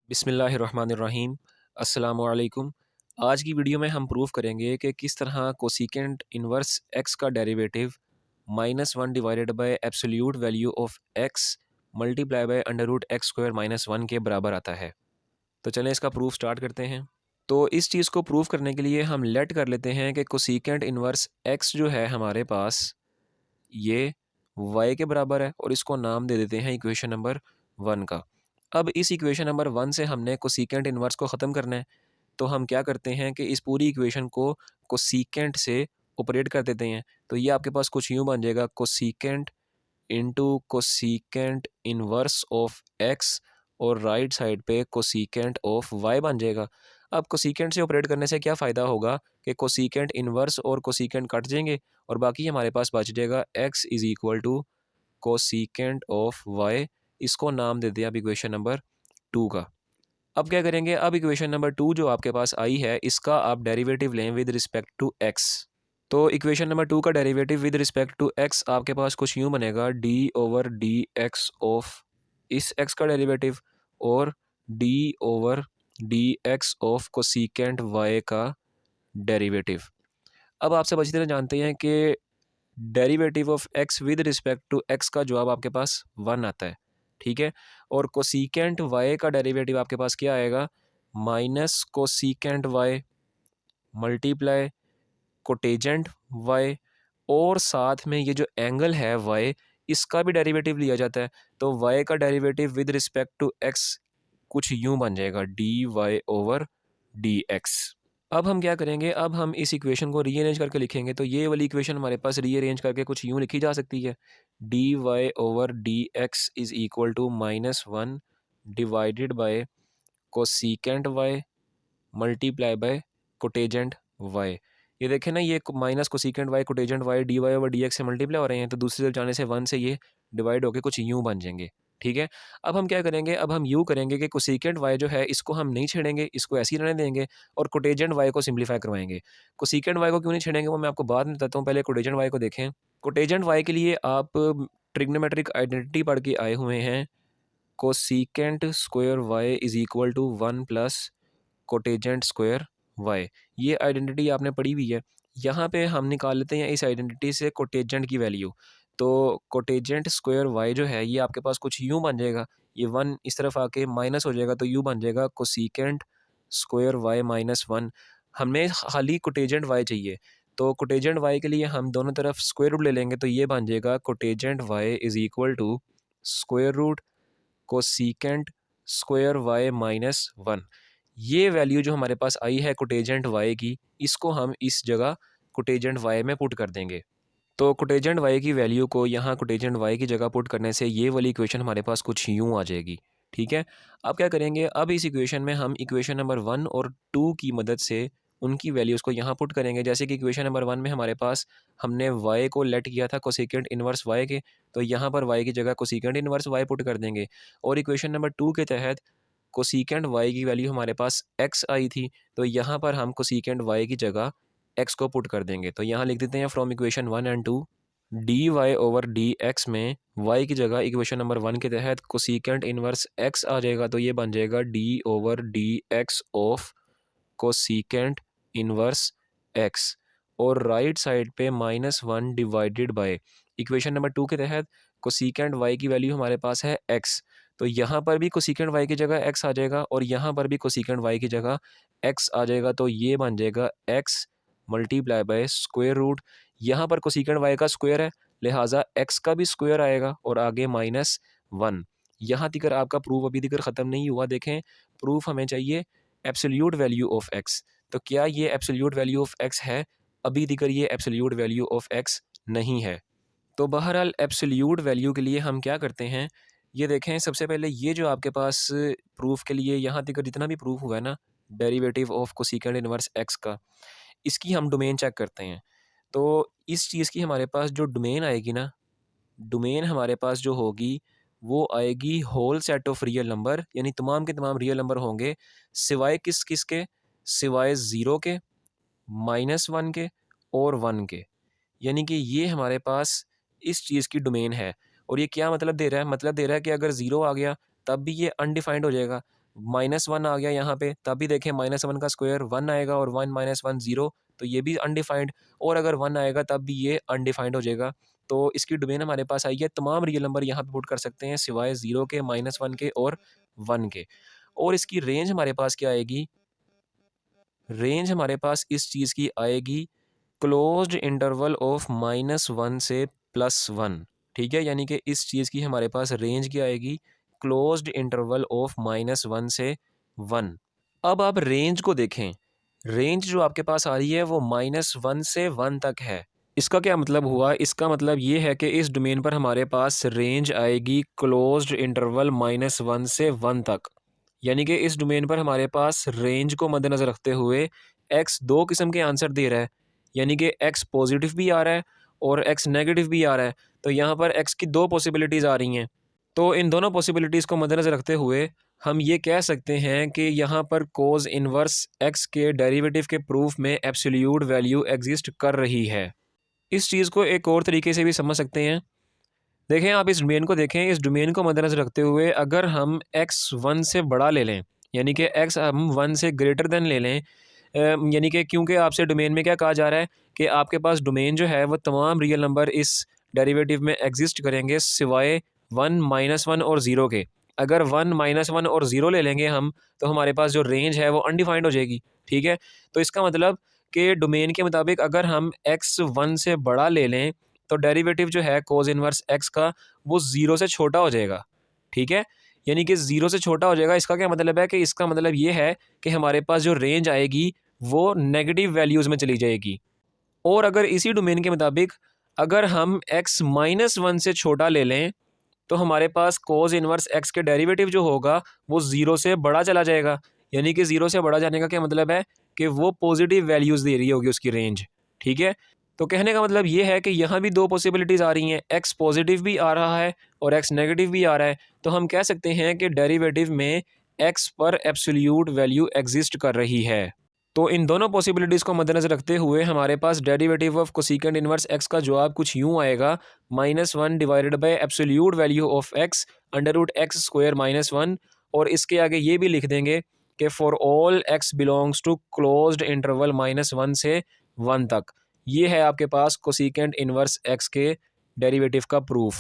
बिस्मिल्लाहिर्रहमानिर्रहीम। अस्सलामुअलैकुम। आज की वीडियो में हम प्रूव करेंगे कि किस तरह कोसिकेंट इनवर्स एक्स का derivative -1 divided by absolute value of x multiply by under root x square -1 के बराबर आता है। तो चलें इसका प्रूफ स्टार्ट करते हैं। तो इस चीज़ को प्रूव करने के लिए हम लेट कर लेते हैं कि कोसिकेंट इनवर्स एक्स जो है हमारे पास ये y के बराबर है और इसको नाम दे देते हैं इक्वेशन नंबर 1 का। अब इस इक्वेशन नंबर 1 से हमने कोसिकेंट इनवर्स को ख़त्म करना है, तो हम क्या करते हैं कि इस पूरी इक्वेशन को कोसिकेंट से ऑपरेट कर देते हैं। तो ये आपके पास कुछ यूँ बन जाएगा, cosecant into cosecant inverse of x और राइट साइड पे कोसिकेंट ऑफ वाई बन जाएगा। अब कोसिकेंट से ऑपरेट करने से क्या फ़ायदा होगा कि कोसिकेंट इनवर्स और कोसिकेंट कट जाएंगे और बाकी हमारे पास बच जाएगा x is equal to cosecant of y। इसको नाम दे दिया अब इक्वेशन नंबर 2 का। अब क्या करेंगे, अब इक्वेशन नंबर 2 जो आपके पास आई है इसका आप डेरिवेटिव लें विद रिस्पेक्ट टू x। तो इक्वेशन नंबर 2 का derivative with respect to x आपके पास कुछ यूँ बनेगा, d over d x of इस x का डेरिवेटिव और d over d x of cosecant y का डेरिवेटिव। अब आप सब अच्छी तरह जानते हैं कि derivative of x with respect to x का जवाब आपके पास 1 आता है, ठीक है। और कोसिकेंट y का डेरिवेटिव आपके पास क्या आएगा, minus cosecant y multiply cotangent y और साथ में ये जो एंगल है y इसका भी डेरिवेटिव लिया जाता है। तो y का derivative with respect to x कुछ यूं बन जाएगा, d y over d x. अब हम क्या करेंगे, अब हम इस इक्वेशन को रीअरेंज करके लिखेंगे। तो ये वाली इक्वेशन हमारे पास रीअरेंज करके कुछ यूँ लिखी जा सकती है, d y over d x is equal to -1 divided by cosecant y multiply by cotangent y. ये देखें ना, ये minus cosecant y cotangent y d y over d x से मल्टीप्लाई हो रहे हैं, तो दूसरी तरफ जाने से 1 से ये डिवाइड होकर कुछ यूँ बन जाएंगे, ठीक है। अब हम क्या करेंगे, अब हम यूँ करेंगे कि कोसिकेंट वाई जो है इसको हम नहीं छेड़ेंगे, इसको ऐसे ही रहने देंगे और कोटेजेंट वाई को सिंप्लीफाई करवाएंगे। कोसिकेंट वाई को क्यों नहीं छेड़ेंगे वो मैं आपको बाद में बताता हूँ, पहले कोटेजेंट वाई को देखें। कोटेजेंट वाई के लिए आप ट्रिग्नोमेट्रिक आइडेंटिटी पढ़ के आए हुए हैं, cosecant square y is equal to 1 plus cotangent square y. ये आइडेंटिटी आपने पढ़ी हुई है। यहाँ पे हम निकाल लेते हैं इस आइडेंटिटी से कोटेजेंट की वैल्यू। तो कोटेजेंट स्क्वायर वाई जो है ये आपके पास कुछ यूँ बन जाएगा, ये 1 इस तरफ आके माइनस हो जाएगा, तो यूँ बन जाएगा कोसिकेंट स्क्वायर वाई -1। हमें खाली कोटेजेंट वाई चाहिए, तो कोटेजेंट वाई के लिए हम दोनों तरफ स्क्वायर रूट ले लेंगे, तो ये बन जाएगा cotangent y is equal to square root cosecant square y -1। ये वैल्यू जो हमारे पास आई है कोटेजेंट वाई की, इसको हम इस जगह कोटेजेंट वाई में पुट कर देंगे। तो कोटेजेंट वाई की वैल्यू को यहाँ कोटेजेंट वाई की जगह पुट करने से ये वाली इक्वेशन हमारे पास कुछ यूँ आ जाएगी, ठीक है। अब क्या करेंगे, अब इस इक्वेशन में हम इक्वेशन नंबर 1 और 2 की मदद से उनकी वैल्यूज़ को यहाँ पुट करेंगे। जैसे कि इक्वेशन नंबर 1 में हमारे पास हमने y को लेट किया था कोसिकेंट इनवर्स y के, तो यहाँ पर y की जगह कोसिकेंट इनवर्स y पुट कर देंगे। और इक्वेशन नंबर 2 के तहत कोसिकेंट y की वैल्यू हमारे पास x आई थी, तो यहाँ पर हम कोसिकेंट y की जगह x को पुट कर देंगे। तो यहाँ लिख देते हैं from equation 1 and 2 d y over d x में y की जगह इक्वेशन नंबर 1 के तहत कोसिकेंट इनवर्स x आ जाएगा, तो ये बन जाएगा d over d x of cosecant inverse x। और राइट साइड पे -1 डिवाइडेड बाय इक्वेशन नंबर 2 के तहत कोसिकेंट y की वैल्यू हमारे पास है x, तो यहाँ पर भी कोसिकेंट y की जगह x आ जाएगा और यहाँ पर भी कोसिकेंट y की जगह x आ जाएगा, तो ये बन जाएगा x multiply by square root. यहाँ पर कोसिकेंट y का स्क्वायर है, लिहाजा x का भी स्क्वायर आएगा और आगे -1। यहाँ तक आपका प्रूफ अभी तक ख़त्म नहीं हुआ। देखें, प्रूफ हमें चाहिए एब्सोल्यूट वैल्यू ऑफ x। तो क्या ये एब्सोल्यूट वैल्यू ऑफ x है? अभी तक ये एब्सोल्यूट वैल्यू ऑफ x नहीं है। तो बहरहाल एब्सोल्यूट वैल्यू के लिए हम क्या करते हैं, ये देखें, सबसे पहले ये जो आपके पास प्रूफ के लिए यहाँ तक जितना भी प्रूफ हुआ है ना, derivative of cosecant inverse x का, इसकी हम डोमेन चेक करते हैं। तो इस चीज़ की हमारे पास जो डोमेन आएगी ना, डोमेन हमारे पास जो होगी वो आएगी whole set of real number, यानी तमाम के तमाम रियल नंबर होंगे सिवाय किस किस के, सिवाय 0 के, -1 के और 1 के। यानी कि ये हमारे पास इस चीज़ की डोमेन है। और ये क्या मतलब दे रहा है? मतलब दे रहा है कि अगर 0 आ गया तब भी ये अनडिफाइंड हो जाएगा, -1 आ गया यहाँ पे, तब भी देखें -1 का स्क्वायर 1 आएगा और 1 - 1 0, तो ये भी अनडिफाइंड, और अगर 1 आएगा तब भी ये अनडिफाइंड हो जाएगा। तो इसकी डोमेन हमारे पास आई है, तमाम रियल नंबर यहाँ पे पुट कर सकते हैं सिवाय 0 के, -1 के और 1 के। और इसकी रेंज हमारे पास क्या आएगी? रेंज हमारे पास इस चीज़ की आएगी क्लोज्ड इंटरवल ऑफ -1 से +1, ठीक है? यानी कि इस चीज़ की हमारे पास रेंज क्या आएगी? क्लोज्ड इंटरवल ऑफ -1 से 1। अब आप रेंज को देखें, रेंज जो आपके पास आ रही है वो -1 से 1 तक है। इसका क्या मतलब हुआ? इसका मतलब ये है कि इस डोमेन पर हमारे पास रेंज आएगी क्लोज्ड इंटरवल -1 से 1 तक। यानी कि इस डोमेन पर हमारे पास रेंज को मद्देनज़र रखते हुए x 2 किस्म के आंसर दे रहा है। यानी कि x पॉजिटिव भी आ रहा है और x नेगेटिव भी आ रहा है। तो यहाँ पर x की 2 पॉसिबिलिटीज़ आ रही हैं। तो इन दोनों पॉसिबिलिटीज़ को मद्देनज़र रखते हुए हम ये कह सकते हैं कि यहाँ पर कोस इन्वर्स x के डेरिवेटिव के प्रूफ में एब्सोल्यूट वैल्यू एग्जिस्ट कर रही है। इस चीज़ को एक और तरीके से भी समझ सकते हैं। देखें, आप इस डोमेन को देखें, इस डोमेन को मद्देनज़र रखते हुए अगर हम x 1 से बड़ा ले लें, यानी कि x हम 1 से ग्रेटर देन ले लें, यानी कि क्योंकि आपसे डोमेन में क्या कहा जा रहा है कि आपके पास डोमेन जो है वो तमाम रियल नंबर इस डेरिवेटिव में एग्जिस्ट करेंगे सिवाय 1 -1 और 0 के। अगर 1 -1 और 0 ले लेंगे हम, तो हमारे पास जो रेंज है वो अनडिफाइंड हो जाएगी, ठीक है? तो इसका मतलब कि डोमेन के मुताबिक अगर हम x 1 से बड़ा ले लें तो डेरिवेटिव जो है कोस इन्वर्स x का वो 0 से छोटा हो जाएगा, ठीक है? यानी कि 0 से छोटा हो जाएगा। इसका क्या मतलब है कि इसका मतलब ये है कि हमारे पास जो रेंज आएगी वो नेगेटिव वैल्यूज़ में चली जाएगी। और अगर इसी डोमेन के मुताबिक अगर हम x -1 से छोटा ले लें, तो हमारे पास कोस इन्वर्स x के डेरिवेटिव जो होगा वो 0 से बड़ा चला जाएगा। यानी कि 0 से बड़ा जाने का क्या मतलब है कि वो पॉजिटिव वैल्यूज़ दे रही होगी उसकी रेंज, ठीक है? तो कहने का मतलब ये है कि यहाँ भी 2 पॉसिबिलिटीज़ आ रही हैं, x पॉजिटिव भी आ रहा है और x नेगेटिव भी आ रहा है। तो हम कह सकते हैं कि डेरिवेटिव में x पर एब्सोल्यूट वैल्यू एग्जिस्ट कर रही है। तो इन दोनों पॉसिबिलिटीज़ को मद्देनज़र रखते हुए हमारे पास derivative of cosecant inverse x का जवाब कुछ यूँ आएगा, -1 divided by absolute value of x √x²-1, और इसके आगे ये भी लिख देंगे कि for all x belongs to closed interval -1 से 1 तक। ये है आपके पास कोसेकेंट इनवर्स x के डेरिवेटिव का प्रूफ।